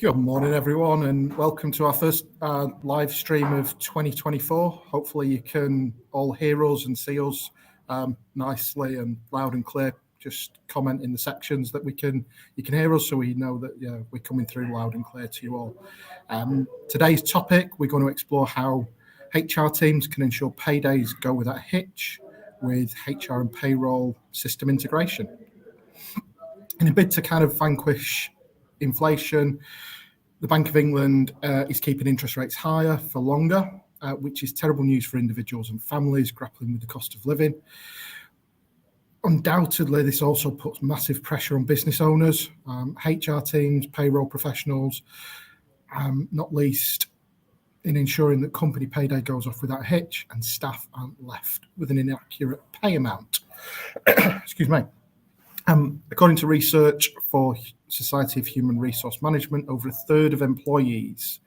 Good morning, everyone, and welcome to our first live stream of 2024. Hopefully you can all hear us and see us nicely and loud and clear. Just comment in the sections that you can hear us, so we know that we're coming through loud and clear to you all. Today's topic, we're going to explore how HR teams can ensure paydays go without a hitch with HR and payroll system integration. In a bid to kind of vanquish inflation, the Bank of England is keeping interest rates higher for longer, which is terrible news for individuals and families grappling with the cost of living. Undoubtedly, this also puts massive pressure on business owners, HR teams, payroll professionals, not least in ensuring that company payday goes off without a hitch and staff aren't left with an inaccurate pay amount. Excuse me. According to research for Society of Human Resource Management, over a third of employees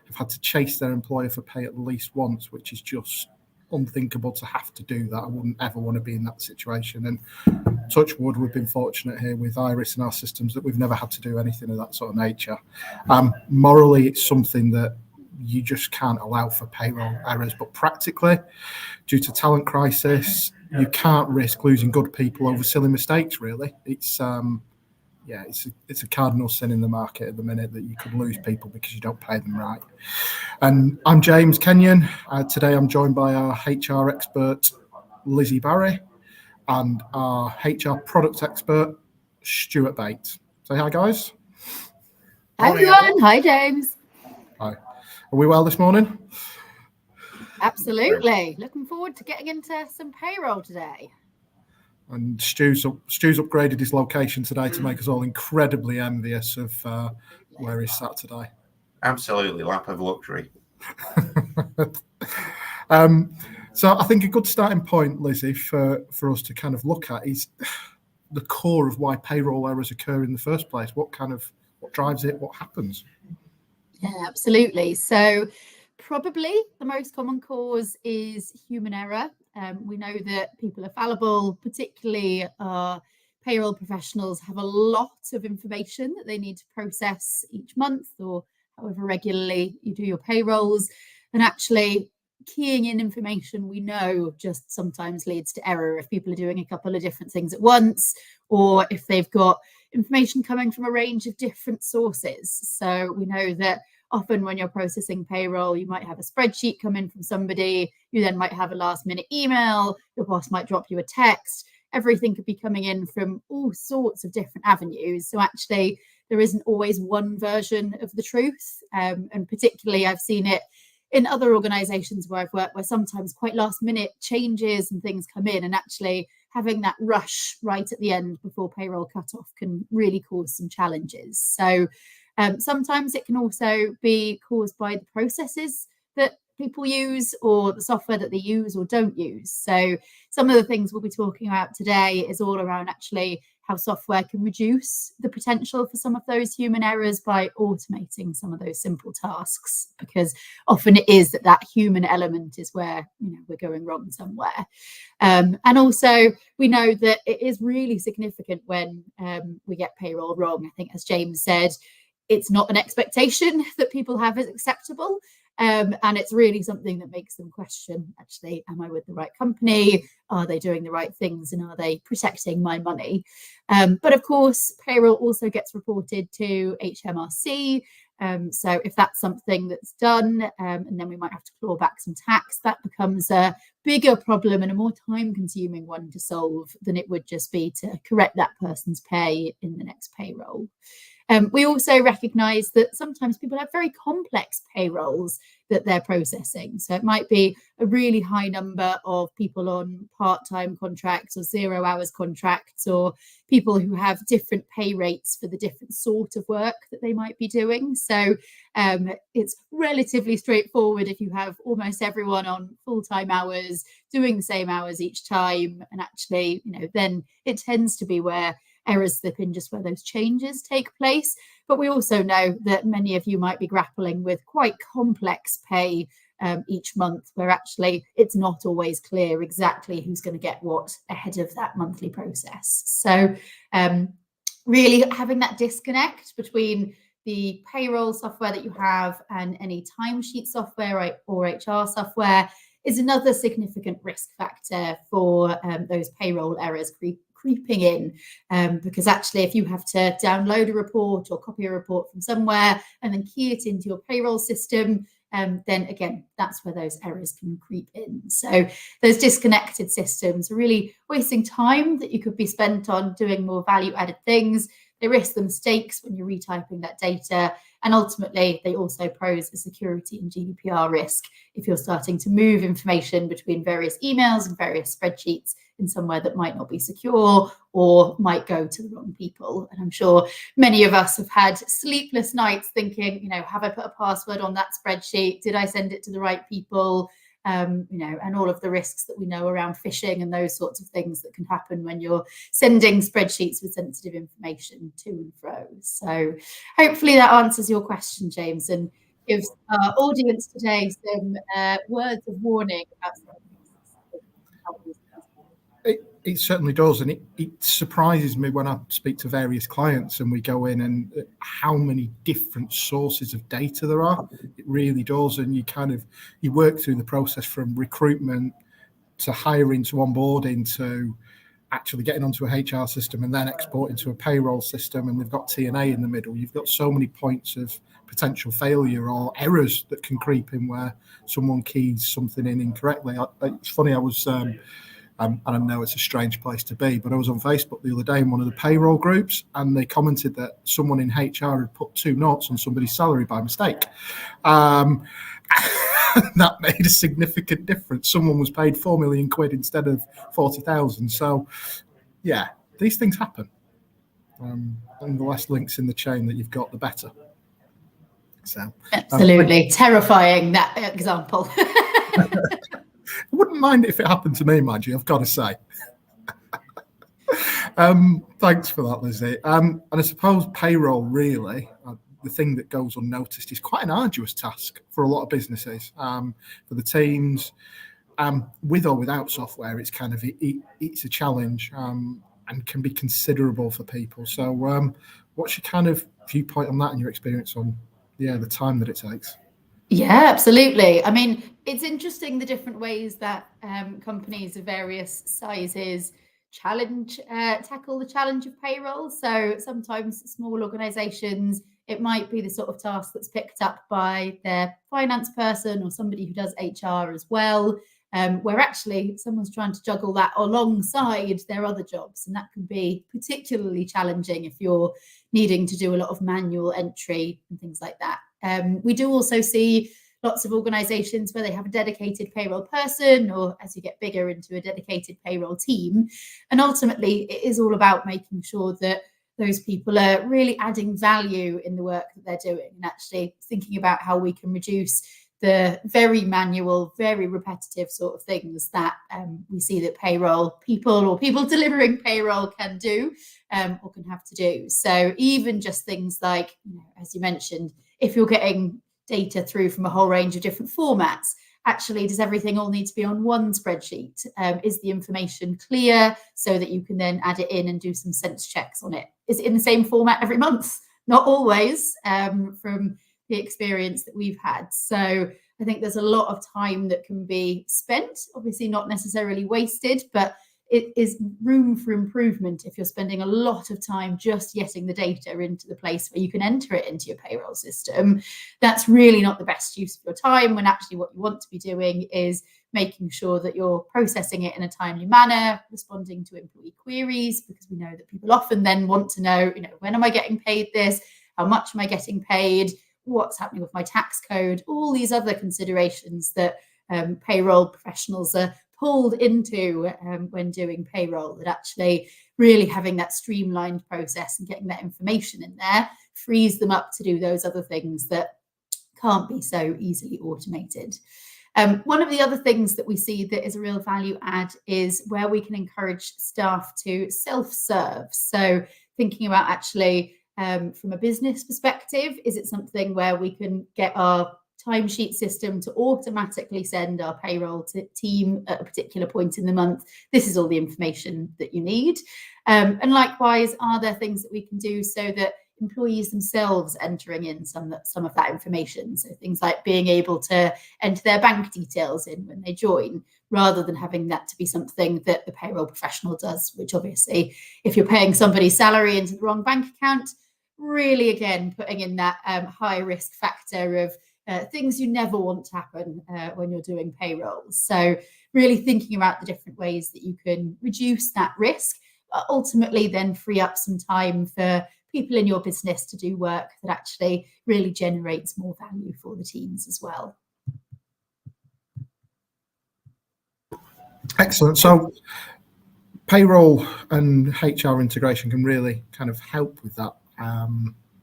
have had to chase their employer for pay at least once, which is just unthinkable to have to do that. I wouldn't ever want to be in that situation. And touch wood, we've been fortunate here with Iris and our systems that we've never had to do anything of that sort of nature. Morally, it's something that you just can't allow for payroll errors, but practically, due to talent crisis, you can't risk losing good people over silly mistakes. Really, it's a cardinal sin in the market at the minute that you could lose people because you don't pay them right. And I'm James Kenyon. Today I'm joined by our HR expert Lizzy Barry and our HR product expert Stuart Bate. Say hi, guys. Hi everyone. Hi James. Hi. Are we well this morning? Absolutely. Looking forward to getting into some payroll today. And Stu's upgraded his location today to make us all incredibly envious of where he's sat today. Absolutely, lap of luxury. So I think a good starting point, Lizzy, for us to kind of look at is the core of why payroll errors occur in the first place. What drives it? What happens? Yeah, absolutely. So probably the most common cause is human error. We know that people are fallible, particularly payroll professionals have a lot of information that they need to process each month or however regularly you do your payrolls. And actually keying in information, we know, just sometimes leads to error if people are doing a couple of different things at once, or if they've got information coming from a range of different sources. So we know that often when you're processing payroll, you might have a spreadsheet come in from somebody, you then might have a last minute email, your boss might drop you a text. Everything could be coming in from all sorts of different avenues. So actually, there isn't always one version of the truth. And particularly, I've seen it in other organizations where I've worked, where sometimes quite last minute changes and things come in, and actually having that rush right at the end before payroll cutoff can really cause some challenges. So sometimes it can also be caused by the processes that people use or the software that they use or don't use. So some of the things we'll be talking about today is all around actually how software can reduce the potential for some of those human errors by automating some of those simple tasks, because often it is that human element is where we're going wrong somewhere. And also we know that it is really significant when we get payroll wrong. I think, as James said, it's not an expectation that people have as acceptable. And it's really something that makes them question, actually, am I with the right company? Are they doing the right things? And are they protecting my money? But of course, payroll also gets reported to HMRC. So if that's something that's done, and then we might have to claw back some tax, that becomes a bigger problem and a more time-consuming one to solve than it would just be to correct that person's pay in the next payroll. We also recognise that sometimes people have very complex payrolls that they're processing. So it might be a really high number of people on part-time contracts or 0 hours contracts, or people who have different pay rates for the different sort of work that they might be doing. So it's relatively straightforward if you have almost everyone on full-time hours doing the same hours each time. And actually, then it tends to be where errors slip in just where those changes take place. But we also know that many of you might be grappling with quite complex pay each month, where actually it's not always clear exactly who's going to get what ahead of that monthly process. So really having that disconnect between the payroll software that you have and any timesheet software or HR software is another significant risk factor for those payroll errors creeping in, because actually if you have to download a report or copy a report from somewhere and then key it into your payroll system, then again, that's where those errors can creep in. So those disconnected systems are really wasting time that you could be spent on doing more value-added things. They risk the mistakes when you're retyping that data. And ultimately, they also pose a security and GDPR risk if you're starting to move information between various emails and various spreadsheets in somewhere that might not be secure or might go to the wrong people. And I'm sure many of us have had sleepless nights thinking, you know, have I put a password on that spreadsheet? Did I send it to the right people? You know, and all of the risks that we know around phishing and those sorts of things that can happen when you're sending spreadsheets with sensitive information to and fro. So hopefully that answers your question, James, and gives our audience today some words of warning about some of the things. It certainly does, and it surprises me when I speak to various clients and we go in and how many different sources of data there are. It really does, and you work through the process from recruitment to hiring to onboarding to actually getting onto a HR system and then exporting to a payroll system, and we've got T&A in the middle. You've got so many points of potential failure or errors that can creep in where someone keys something in incorrectly. It's funny, I was and I know it's a strange place to be, but I was on Facebook the other day in one of the payroll groups, and they commented that someone in HR had put 2 notes on somebody's salary by mistake. That made a significant difference. Someone was paid 4 million quid instead of 40,000. So, yeah, these things happen. And the less links in the chain that you've got, the better. So, absolutely terrifying, that example. I wouldn't mind if it happened to me, mind you, I've got to say. Thanks for that, Lizzy. And I suppose payroll, really, the thing that goes unnoticed, is quite an arduous task for a lot of businesses, for the teams. With or without software, it's kind of it's a challenge and can be considerable for people. So what's your kind of viewpoint on that and your experience on the time that it takes? Yeah, absolutely. I mean, it's interesting the different ways that companies of various sizes tackle the challenge of payroll. So sometimes small organizations, it might be the sort of task that's picked up by their finance person or somebody who does HR as well, where actually someone's trying to juggle that alongside their other jobs. And that can be particularly challenging if you're needing to do a lot of manual entry and things like that. We do also see lots of organizations where they have a dedicated payroll person, or as you get bigger, into a dedicated payroll team. And ultimately, it is all about making sure that those people are really adding value in the work that they're doing, and actually thinking about how we can reduce the very manual, very repetitive sort of things that we see that payroll people or people delivering payroll can do or can have to do. So even just things like, as you mentioned, if you're getting data through from a whole range of different formats, actually, does everything all need to be on one spreadsheet? Is the information clear so that you can then add it in and do some sense checks on it? Is it in the same format every month? Not always, from the experience that we've had. So I think there's a lot of time that can be spent, obviously not necessarily wasted, but it is room for improvement if you're spending a lot of time just getting the data into the place where you can enter it into your payroll system. That's really not the best use of your time, when actually what you want to be doing is making sure that you're processing it in a timely manner, responding to employee queries, because we know that people often then want to know, when am I getting paid this? How much am I getting paid? What's happening with my tax code? All these other considerations that payroll professionals are pulled into when doing payroll, that actually really having that streamlined process and getting that information in there frees them up to do those other things that can't be so easily automated. One of the other things that we see that is a real value add is where we can encourage staff to self-serve. So thinking about actually from a business perspective, is it something where we can get our timesheet system to automatically send our payroll team at a particular point in the month, this is all the information that you need? And likewise, are there things that we can do so that employees themselves entering in some of that information. So things like being able to enter their bank details in when they join, rather than having that to be something that the payroll professional does, which obviously, if you're paying somebody's salary into the wrong bank account, really, again, putting in that high risk factor of things you never want to happen when you're doing payroll. So really thinking about the different ways that you can reduce that risk, but ultimately then free up some time for people in your business to do work that actually really generates more value for the teams as well. Excellent. So payroll and HR integration can really kind of help with that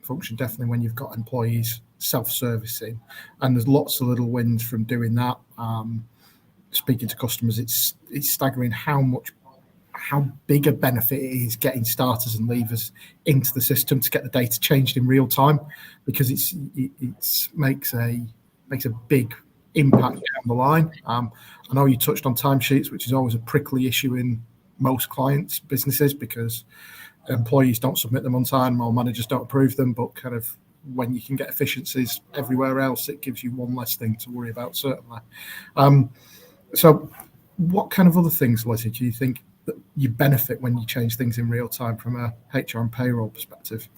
function, definitely when you've got employees self-servicing, and there's lots of little wins from doing that. Speaking to customers, it's staggering how big a benefit it is getting starters and leavers into the system to get the data changed in real time, because it makes a big impact down the line. I know you touched on timesheets, which is always a prickly issue in most clients' businesses, because employees don't submit them on time or managers don't approve them. But kind of when you can get efficiencies everywhere else, it gives you one less thing to worry about, certainly. So what kind of other things, Lizzy, do you think that you benefit when you change things in real time from a HR and payroll perspective?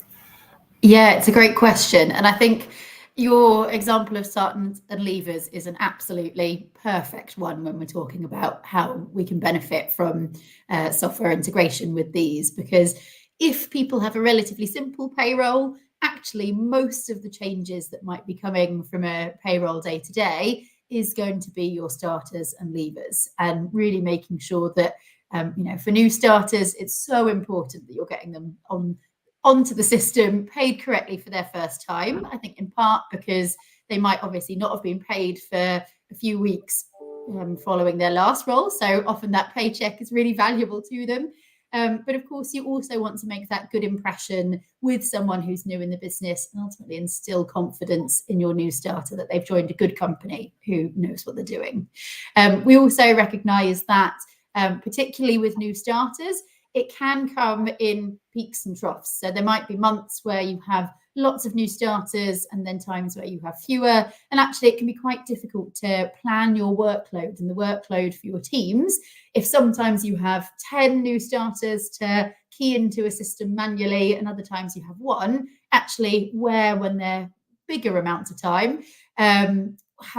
Yeah, it's a great question. And I think your example of starters and leavers is an absolutely perfect one when we're talking about how we can benefit from software integration with these, because if people have a relatively simple payroll, actually most of the changes that might be coming from a payroll day to day is going to be your starters and leavers, and really making sure that for new starters, it's so important that you're getting them onto the system, paid correctly for their first time. I think in part because they might obviously not have been paid for a few weeks following their last role. So often that paycheck is really valuable to them. But of course, you also want to make that good impression with someone who's new in the business, and ultimately instill confidence in your new starter that they've joined a good company who knows what they're doing. We also recognise that particularly with new starters, it can come in peaks and troughs. So there might be months where you have lots of new starters and then times where you have fewer. And actually, it can be quite difficult to plan your workload and the workload for your teams if sometimes you have 10 new starters to key into a system manually and other times you have one. Actually, when they're bigger amounts of time,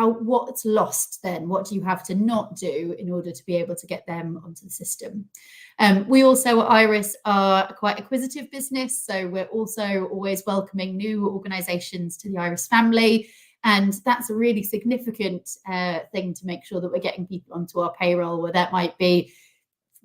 what's lost then? What do you have to not do in order to be able to get them onto the system? We also at Iris are a quite acquisitive business, so we're also always welcoming new organisations to the Iris family, and that's a really significant thing to make sure that we're getting people onto our payroll, where that might be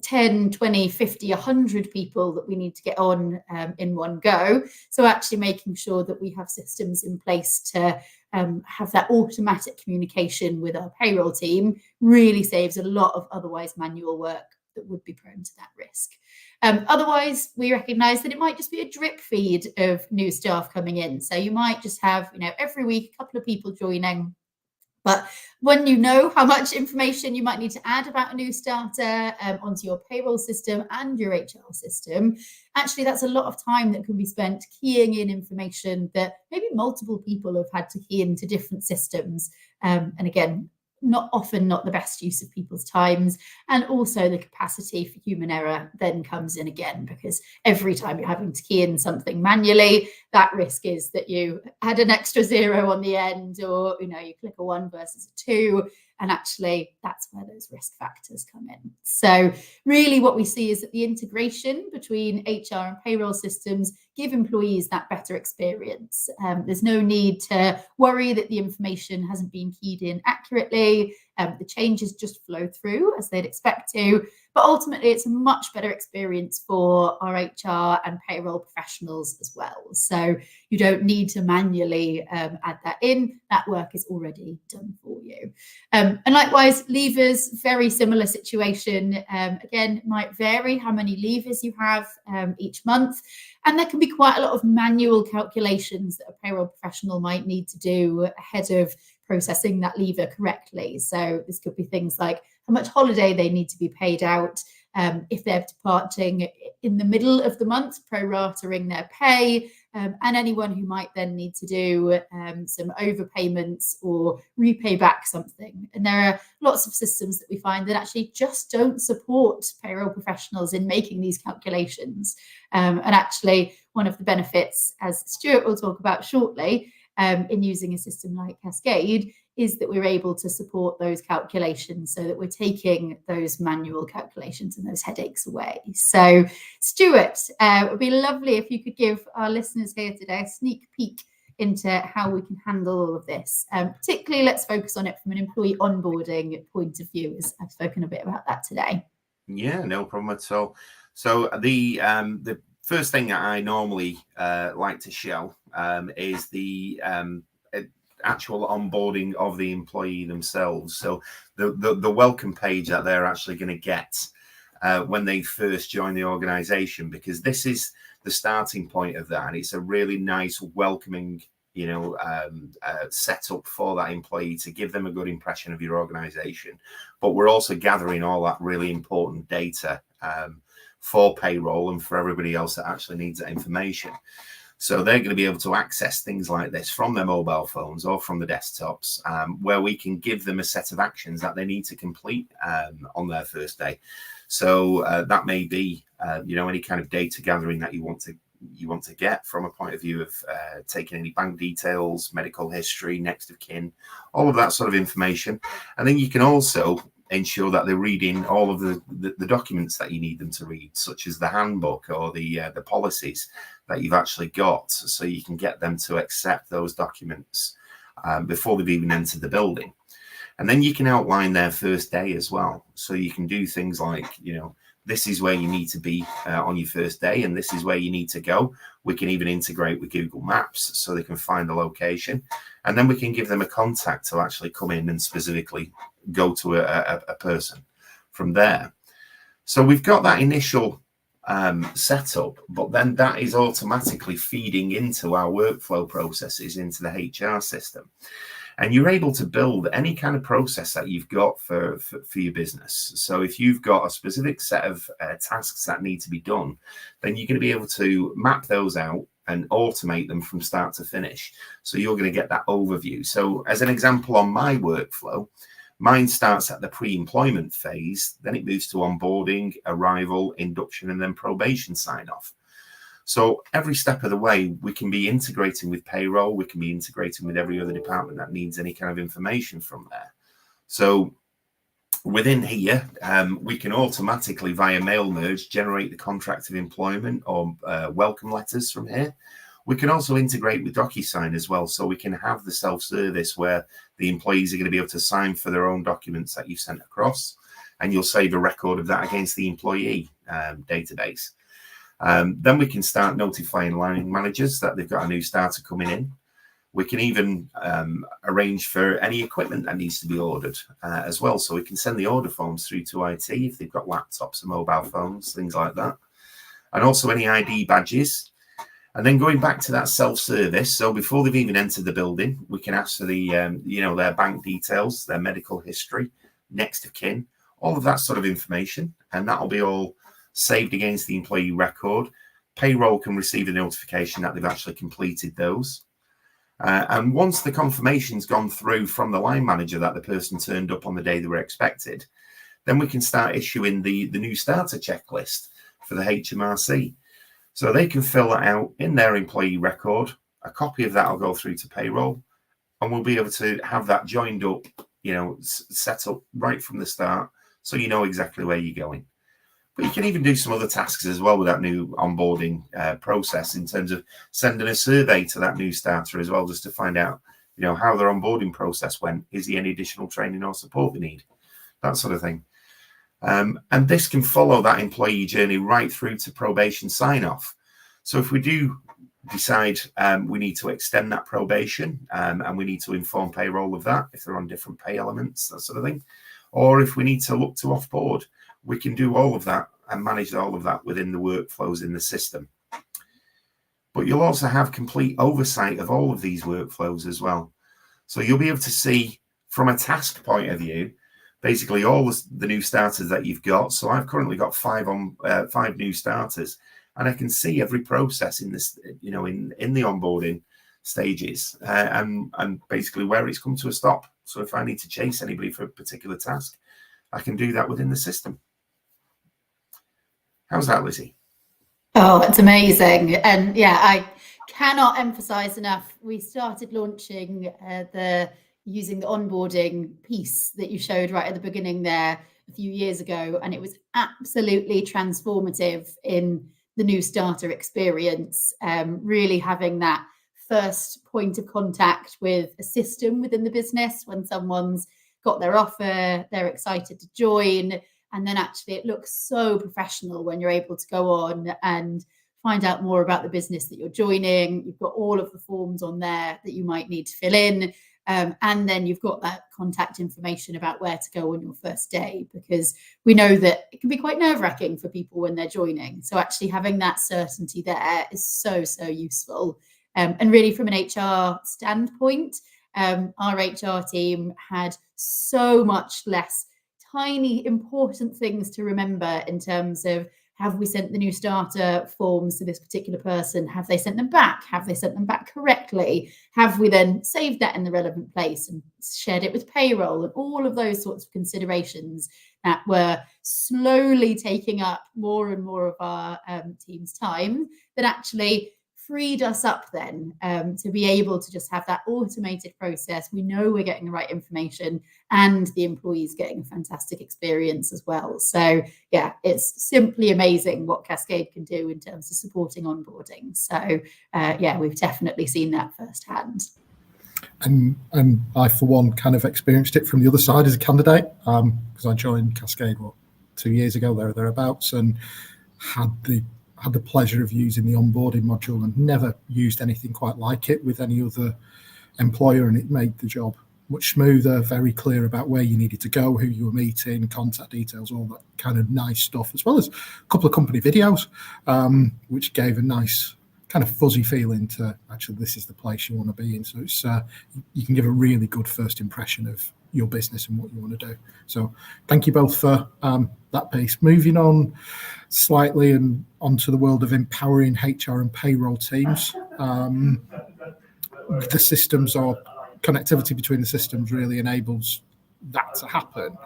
10, 20, 50, 100 people that we need to get on in one go. So actually making sure that we have systems in place to have that automatic communication with our payroll team really saves a lot of otherwise manual work that would be prone to that risk. Otherwise, we recognise that it might just be a drip feed of new staff coming in. So you might just have, every week a couple of people joining. But when you know how much information you might need to add about a new starter onto your payroll system and your HR system, actually that's a lot of time that can be spent keying in information that maybe multiple people have had to key into different systems. And again, not the best use of people's times, and also the capacity for human error then comes in again, because every time you're having to key in something manually, that risk is that you add an extra 0 on the end, or you click a 1 versus a 2, and actually that's where those risk factors come in. So really what we see is that the integration between HR and payroll systems give employees that better experience. There's no need to worry that the information hasn't been keyed in accurately. The changes just flow through as they'd expect to, but ultimately it's a much better experience for our HR and payroll professionals as well. So you don't need to manually add that in. That work is already done for you. And likewise, leavers, very similar situation. Again, it might vary how many leavers you have each month. And there can be quite a lot of manual calculations that a payroll professional might need to do ahead of processing that leaver correctly. So this could be things like how much holiday they need to be paid out, if they're departing in the middle of the month, pro-ratering their pay, and anyone who might then need to do some overpayments or repay back something. And there are lots of systems that we find that actually just don't support payroll professionals in making these calculations. And actually, one of the benefits, as Stuart will talk about shortly, in using a system like Cascade, is that we're able to support those calculations so that we're taking those manual calculations and those headaches away. So, Stuart, it would be lovely if you could give our listeners here today a sneak peek into how we can handle all of this. Particularly, let's focus on it from an employee onboarding point of view, as I've spoken a bit about that today. Yeah, no problem at all. So the first thing that I normally like to show is the actual onboarding of the employee themselves. So the welcome page that they're actually going to get when they first join the organization, because this is the starting point of that. It's a really nice, welcoming, setup for that employee to give them a good impression of your organization. But we're also gathering all that really important data for payroll and for everybody else that actually needs that information. So they're going to be able to access things like this from their mobile phones or from the desktops, where we can give them a set of actions that they need to complete on their first day. So that may be, any kind of data gathering that you want to get from a point of view of taking any bank details, medical history, next of kin, all of that sort of information. And then you can also ensure that they're reading all of the documents that you need them to read, such as the handbook or the policies that you've actually got, so you can get them to accept those documents before they've even entered the building. And then you can outline their first day as well. So you can do things like, this is where you need to be on your first day, and this is where you need to go. We can even integrate with Google Maps so they can find the location. And then we can give them a contact to actually come in and specifically go to a person from there. So we've got that initial setup, but then that is automatically feeding into our workflow processes, into the HR system. And you're able to build any kind of process that you've got for your business. So if you've got a specific set of tasks that need to be done, then you're going to be able to map those out and automate them from start to finish. So you're going to get that overview. So as an example, on my workflow, mine starts at the pre-employment phase, then it moves to onboarding, arrival, induction, and then probation sign-off. So every step of the way, we can be integrating with payroll, we can be integrating with every other department that needs any kind of information from there. So within here, we can automatically, via mail merge, generate the contract of employment or welcome letters from here. We can also integrate with DocuSign as well, so we can have the self-service where the employees are going to be able to sign for their own documents that you've sent across, and you'll save a record of that against the employee database. Then we can start notifying line managers that they've got a new starter coming in. We can even arrange for any equipment that needs to be ordered as well. So we can send the order forms through to IT if they've got laptops and mobile phones, things like that. And also any ID badges. And then going back to that self-service, so before they've even entered the building, we can ask for the, their bank details, their medical history, next of kin, all of that sort of information. And that'll be all saved against the employee record. Payroll can receive a notification that they've actually completed those. And once the confirmation's gone through from the line manager that the person turned up on the day they were expected, then we can start issuing the new starter checklist for the HMRC. So they can fill that out in their employee record. A copy of that will go through to payroll, and we'll be able to have that joined up, set up right from the start, so you know exactly where you're going. But you can even do some other tasks as well with that new onboarding process, in terms of sending a survey to that new starter as well, just to find out, how their onboarding process went. Is there any additional training or support they need? That sort of thing. And this can follow that employee journey right through to probation sign-off. So if we do decide we need to extend that probation and we need to inform payroll of that, if they're on different pay elements, that sort of thing, or if we need to look to offboard, we can do all of that and manage all of that within the workflows in the system. But you'll also have complete oversight of all of these workflows as well. So you'll be able to see from a task point of view, basically all the new starters that you've got. So I've currently got 5 new starters, and I can see every process in this, you know, in the onboarding stages, and basically where it's come to a stop. So if I need to chase anybody for a particular task, I can do that within the system. How's that, Lizzy? Oh, it's amazing. And yeah, I cannot emphasize enough. We started launching using the onboarding piece that you showed right at the beginning there a few years ago, and it was absolutely transformative in the new starter experience. Really having that first point of contact with a system within the business when someone's got their offer, they're excited to join. And then actually it looks so professional when you're able to go on and find out more about the business that you're joining. You've got all of the forms on there that you might need to fill in. And then you've got that contact information about where to go on your first day, because we know that it can be quite nerve-wracking for people when they're joining. So actually having that certainty there is so, so useful. And really from an HR standpoint, our HR team had so much less tiny important things to remember in terms of, have we sent the new starter forms to this particular person? Have they sent them back? Have they sent them back correctly? Have we then saved that in the relevant place and shared it with payroll? And all of those sorts of considerations that were slowly taking up more and more of our team's time, that actually freed us up then to be able to just have that automated process. We know we're getting the right information and the employees getting a fantastic experience as well. So yeah, it's simply amazing what Cascade can do in terms of supporting onboarding. So yeah, we've definitely seen that firsthand. And I, for one, kind of experienced it from the other side as a candidate, because I joined Cascade 2 years ago, thereabouts, and had the pleasure of using the onboarding module and never used anything quite like it with any other employer, and it made the job much smoother, very clear about where you needed to go, who you were meeting, contact details, all that kind of nice stuff, as well as a couple of company videos, which gave a nice kind of fuzzy feeling to actually this is the place you want to be in. So it's you can give a really good first impression of your business and what you want to do. So thank you both for that piece. Moving on slightly and onto the world of empowering HR and payroll teams. The systems, or connectivity between the systems, really enables that to happen.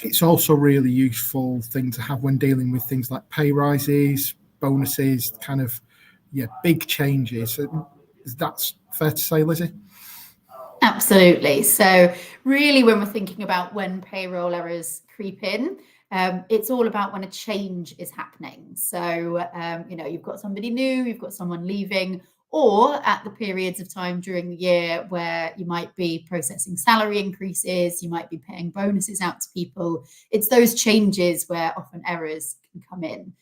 It's also a really useful thing to have when dealing with things like pay rises, bonuses, kind of, yeah, big changes. That's fair to say, Lizzy? Absolutely. So really, when we're thinking about when payroll errors creep in, it's all about when a change is happening. So, you know, you've got somebody new, you've got someone leaving, or at the periods of time during the year where you might be processing salary increases, you might be paying bonuses out to people. It's those changes where often errors can come in.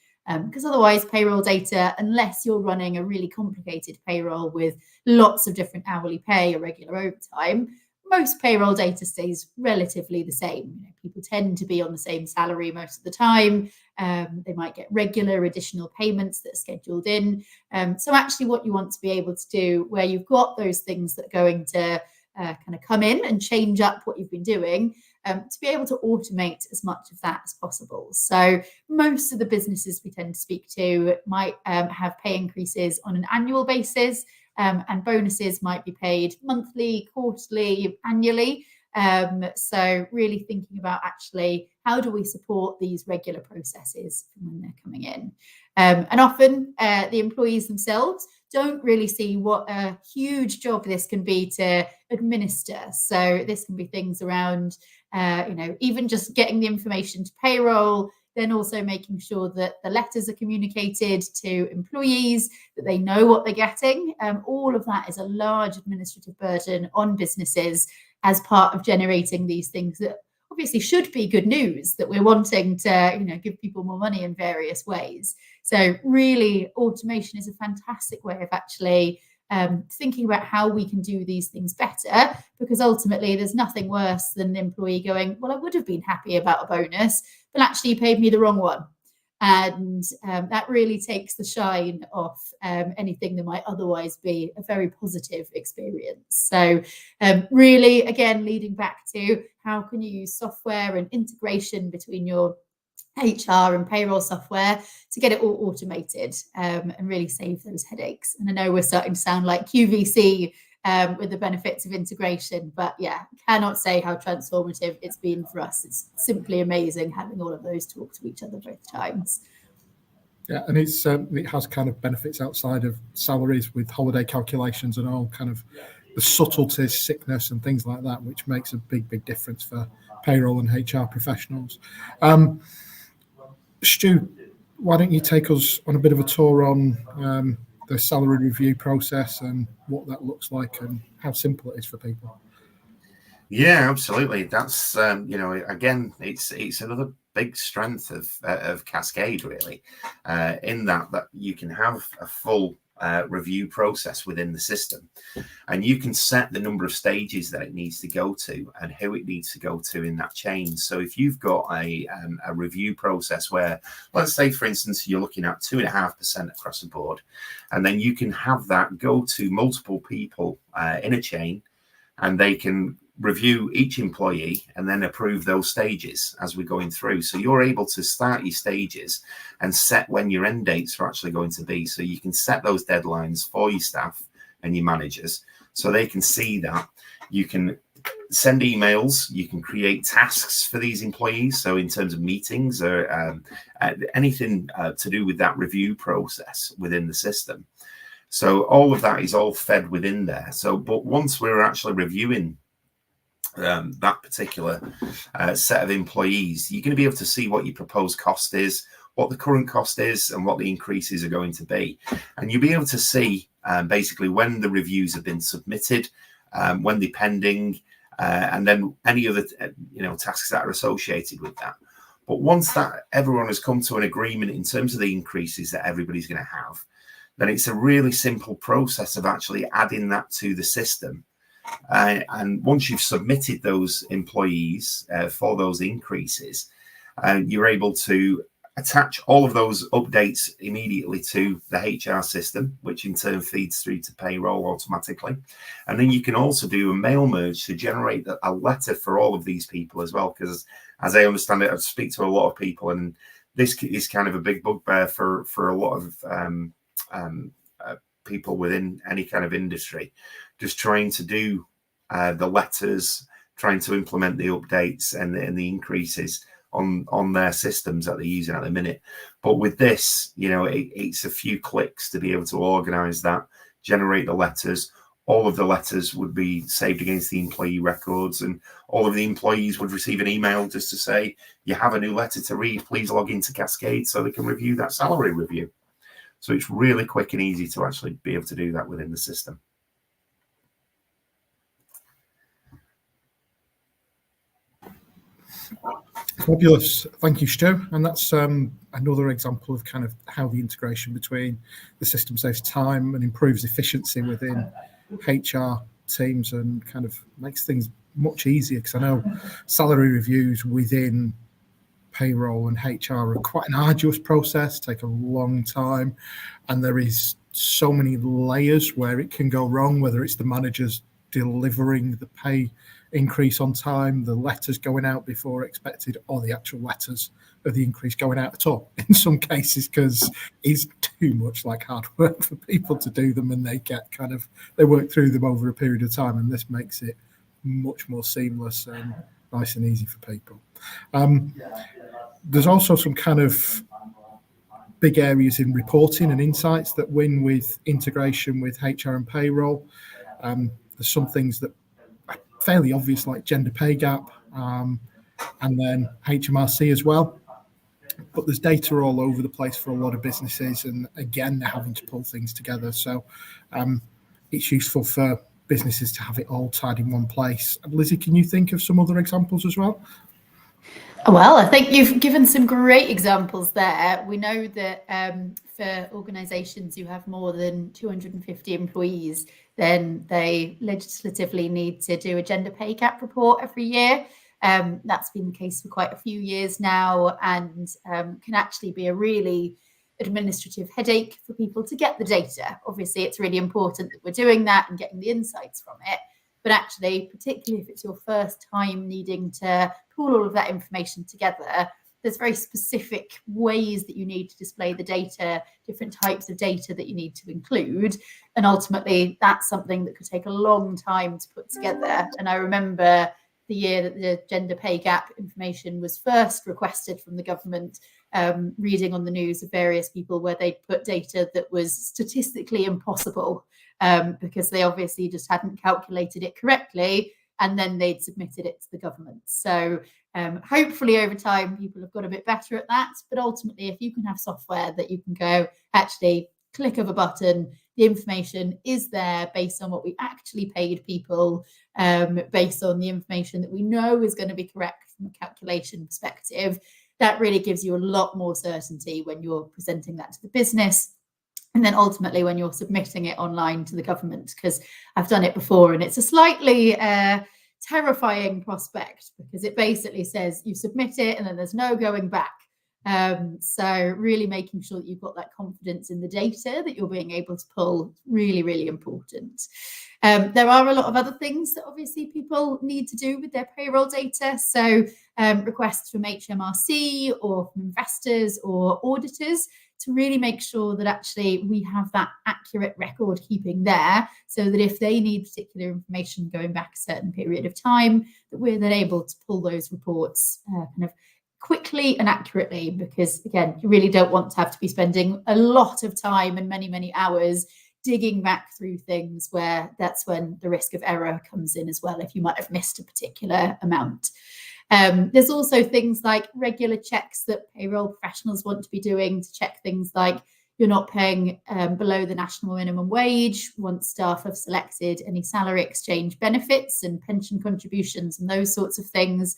Because otherwise payroll data, unless you're running a really complicated payroll with lots of different hourly pay or regular overtime, most payroll data stays relatively the same. You know, people tend to be on the same salary most of the time. They might get regular additional payments that are scheduled in. So actually what you want to be able to do, where you've got those things that are going to kind of come in and change up what you've been doing, to be able to automate as much of that as possible. So most of the businesses we tend to speak to might have pay increases on an annual basis, and bonuses might be paid monthly, quarterly, annually. So really thinking about actually how do we support these regular processes from when they're coming in. And often the employees themselves don't really see what a huge job this can be to administer. So this can be things around, you know, even just getting the information to payroll, then also making sure that the letters are communicated to employees, that they know what they're getting. All of that is a large administrative burden on businesses as part of generating these things that obviously should be good news, that we're wanting to, you know, give people more money in various ways. So really, automation is a fantastic way of actually thinking about how we can do these things better, because ultimately there's nothing worse than an employee going, well, I would have been happy about a bonus, but actually you paid me the wrong one. And that really takes the shine off anything that might otherwise be a very positive experience. So really, again, leading back to how can you use software and integration between your HR and payroll software to get it all automated and really save those headaches. And I know we're starting to sound like QVC with the benefits of integration, but yeah, cannot say how transformative it's been for us. It's simply amazing having all of those talk to each other both times. Yeah, and it's it has kind of benefits outside of salaries with holiday calculations and all kind of the subtleties, sickness and things like that, which makes a big difference for payroll and HR professionals. Stu, why don't you take us on a bit of a tour on the salary review process and what that looks like and how simple it is for people? Yeah, absolutely. That's you know, again, it's another big strength of Cascade, really, in that you can have a full review process within the system, and you can set the number of stages that it needs to go to and who it needs to go to in that chain. So if you've got a review process where, let's say, for instance, you're looking at 2.5% across the board, and then you can have that go to multiple people in a chain, and they can review each employee and then approve those stages as we're going through. So you're able to start your stages and set when your end dates are actually going to be. So you can set those deadlines for your staff and your managers so they can see that. You can send emails, you can create tasks for these employees. So in terms of meetings or anything to do with that review process within the system. So all of that is all fed within there. So, but once we're actually reviewing that particular set of employees, you're going to be able to see what your proposed cost is, what the current cost is, and what the increases are going to be. And you'll be able to see basically when the reviews have been submitted, when they're pending, and then any other tasks that are associated with that. But once that everyone has come to an agreement in terms of the increases that everybody's going to have, then it's a really simple process of actually adding that to the system. And once you've submitted those employees for those increases, you're able to attach all of those updates immediately to the HR system, which in turn feeds through to payroll automatically. And then you can also do a mail merge to generate a letter for all of these people as well, because as I understand it, I speak to a lot of people, and this is kind of a big bugbear for a lot of people within any kind of industry, just trying to do the letters, trying to implement the updates and the increases on their systems that they're using at the minute. But with this, it's a few clicks to be able to organize that, generate the letters. All of the letters would be saved against the employee records, and all of the employees would receive an email just to say, you have a new letter to read, please log into Cascade, so they can review that salary review. So it's really quick and easy to actually be able to do that within the system. Fabulous. Thank you, Stu. And that's another example of kind of how the integration between the system saves time and improves efficiency within HR teams and kind of makes things much easier, because I know salary reviews within payroll and HR are quite an arduous process, take a long time, and there is so many layers where it can go wrong, whether it's the managers delivering the pay increase on time, the letters going out before expected, or the actual letters of the increase going out at all in some cases, because it's too much like hard work for people to do them, and they work through them over a period of time, and this makes it much more seamless and nice and easy for people. There's also some kind of big areas in reporting and insights that win with integration with HR and payroll. There's some things that are fairly obvious, like gender pay gap, and then HMRC as well. But there's data all over the place for a lot of businesses, and again, they're having to pull things together. So it's useful for businesses to have it all tied in one place. And Lizzy, can you think of some other examples as well? Well, I think you've given some great examples there. We know that for organisations who have more than 250 employees, then they legislatively need to do a gender pay gap report every year. That's been the case for quite a few years now, and can actually be a really administrative headache for people to get the data. Obviously, it's really important that we're doing that and getting the insights from it. But actually, particularly if it's your first time needing to pull all of that information together, there's very specific ways that you need to display the data, different types of data that you need to include. And ultimately, that's something that could take a long time to put together. And I remember the year that the gender pay gap information was first requested from the government, reading on the news of various people where they'd put data that was statistically impossible, because they obviously just hadn't calculated it correctly, and then they'd submitted it to the government. So hopefully over time people have got a bit better at that. But ultimately, if you can have software that you can go, actually click of a button, the information is there based on what we actually paid people, based on the information that we know is going to be correct from a calculation perspective, that really gives you a lot more certainty when you're presenting that to the business. And then ultimately when you're submitting it online to the government, because I've done it before and it's a slightly terrifying prospect, because it basically says you submit it and then there's no going back. So really making sure that you've got that confidence in the data that you're being able to pull, really, really important. There are a lot of other things that obviously people need to do with their payroll data. So requests from HMRC or from investors or auditors to really make sure that actually we have that accurate record keeping there, so that if they need particular information going back a certain period of time, that we're then able to pull those reports kind of quickly and accurately, because again, you really don't want to have to be spending a lot of time and many, many hours digging back through things, where that's when the risk of error comes in as well, if you might have missed a particular amount. There's also things like regular checks that payroll professionals want to be doing to check things like you're not paying below the national minimum wage once staff have selected any salary exchange benefits and pension contributions and those sorts of things.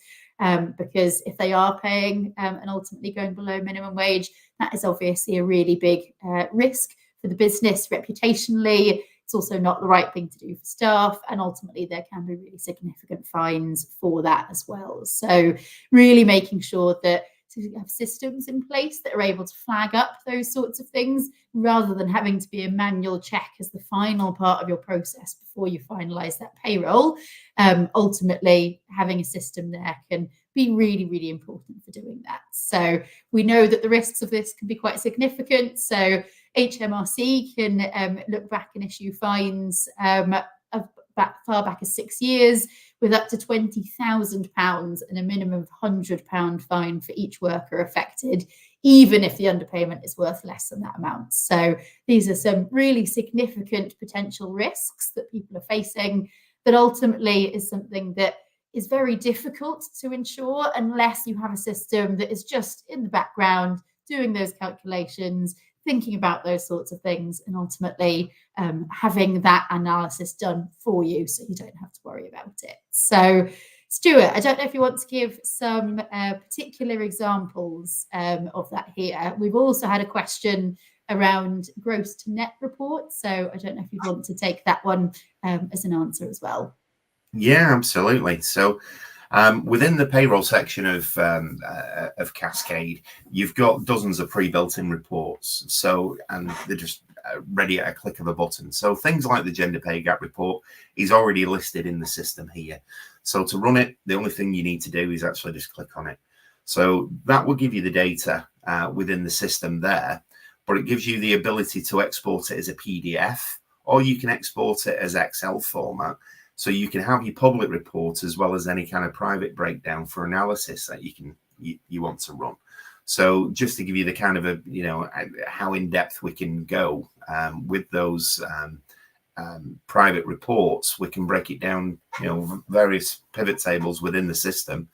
Because if they are paying and ultimately going below minimum wage, that is obviously a really big risk for the business reputationally. It's also not the right thing to do for staff, and ultimately there can be really significant fines for that as well. So really making sure that you have systems in place that are able to flag up those sorts of things, rather than having to be a manual check as the final part of your process before you finalize that payroll. Ultimately, having a system there can be really, really important for doing that. So we know that the risks of this can be quite significant. So HMRC can look back and issue fines far back as 6 years, with up to £20,000 and a minimum of £100 fine for each worker affected, even if the underpayment is worth less than that amount. So these are some really significant potential risks that people are facing, that ultimately is something that is very difficult to ensure unless you have a system that is just in the background doing those calculations, thinking about those sorts of things, and ultimately having that analysis done for you so you don't have to worry about it. So Stuart, I don't know if you want to give some particular examples of that here. We've also had a question around gross to net reports, so I don't know if you want to take that one as an answer as well. Yeah, absolutely. So within the payroll section of Cascade, you've got dozens of pre-built-in reports. So, and they're just ready at a click of a button. So things like the gender pay gap report is already listed in the system here. So to run it, the only thing you need to do is actually just click on it. So that will give you the data within the system there, but it gives you the ability to export it as a PDF, or you can export it as Excel format. So you can have your public report as well as any kind of private breakdown for analysis that you want to run. So just to give you the kind of a, how in depth we can go with those private reports, we can break it down, various pivot tables within the system,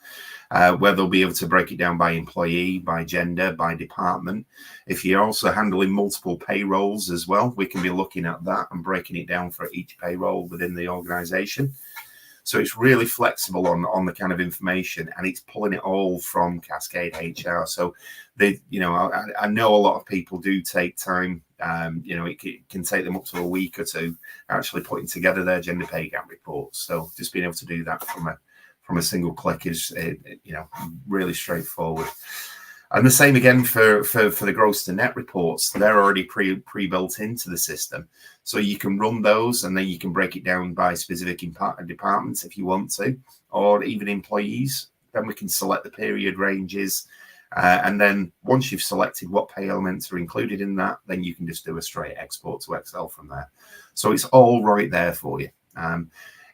where they'll be able to break it down by employee, by gender, by department. If you're also handling multiple payrolls as well, we can be looking at that and breaking it down for each payroll within the organization. So it's really flexible on the kind of information, and it's pulling it all from Cascade HR. So they, I know a lot of people do take time. It can take them up to a week or two actually putting together their gender pay gap reports. So just being able to do that from a single click is, really straightforward. And the same again for the gross to net reports. They're already pre-built into the system. So you can run those, and then you can break it down by specific departments if you want to, or even employees. Then we can select the period ranges And then once you've selected what pay elements are included in that, then you can just do a straight export to Excel from there. So it's all right there for you.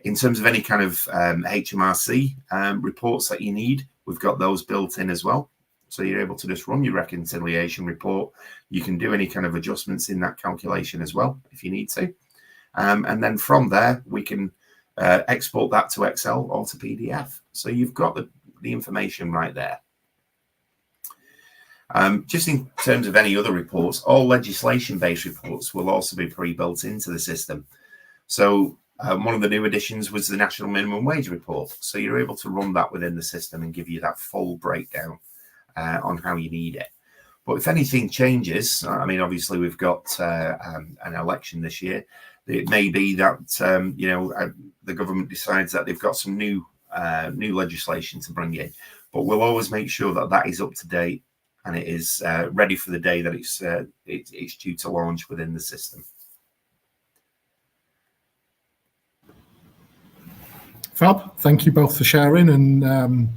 In terms of any kind of HMRC reports that you need, we've got those built in as well. So you're able to just run your reconciliation report. You can do any kind of adjustments in that calculation as well, if you need to. And then from there, we can export that to Excel or to PDF. So you've got the information right there. Just in terms of any other reports, all legislation-based reports will also be pre-built into the system. So one of the new additions was the National Minimum Wage Report. So you're able to run that within the system and give you that full breakdown on how you need it. But if anything changes, I mean, obviously we've got an election this year. It may be that the government decides that they've got some new legislation to bring in. But we'll always make sure that that is up to date and it is ready for the day that it's due to launch within the system. Fab, thank you both for sharing, and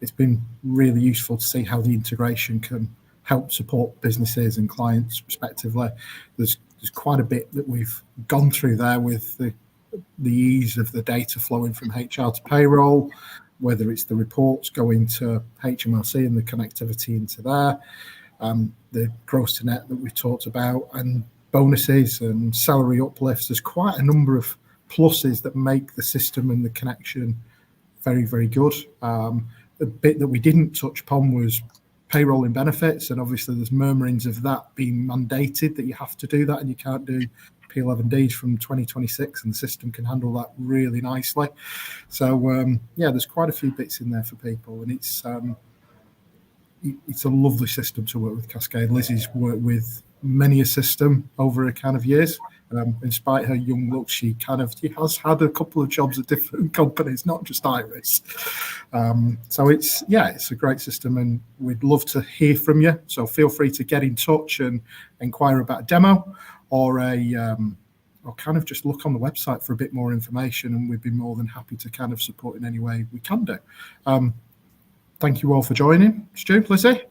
it's been really useful to see how the integration can help support businesses and clients respectively. There's quite a bit that we've gone through there with the ease of the data flowing from HR to payroll, whether it's the reports going to HMRC and the connectivity into there, the gross to net that we talked about, and bonuses and salary uplifts. There's quite a number of pluses that make the system and the connection very, very good. The bit that we didn't touch upon was payroll and benefits, and obviously there's murmurings of that being mandated, that you have to do that and you can't do P11Ds from 2026, and the system can handle that really nicely. So yeah, there's quite a few bits in there for people, and it's a lovely system to work with, Cascade. Lizzy's worked with many a system over a kind of years. In spite of her young look, she has had a couple of jobs at different companies, not just Iris. So it's a great system, and we'd love to hear from you. So feel free to get in touch and inquire about a demo, or kind of just look on the website for a bit more information, and we'd be more than happy to kind of support in any way we can do. Thank you all for joining. Stu, Lizzy.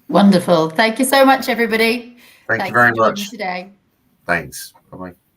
Wonderful. Thank you so much, everybody. Thank you very much today. Thanks. Bye-bye.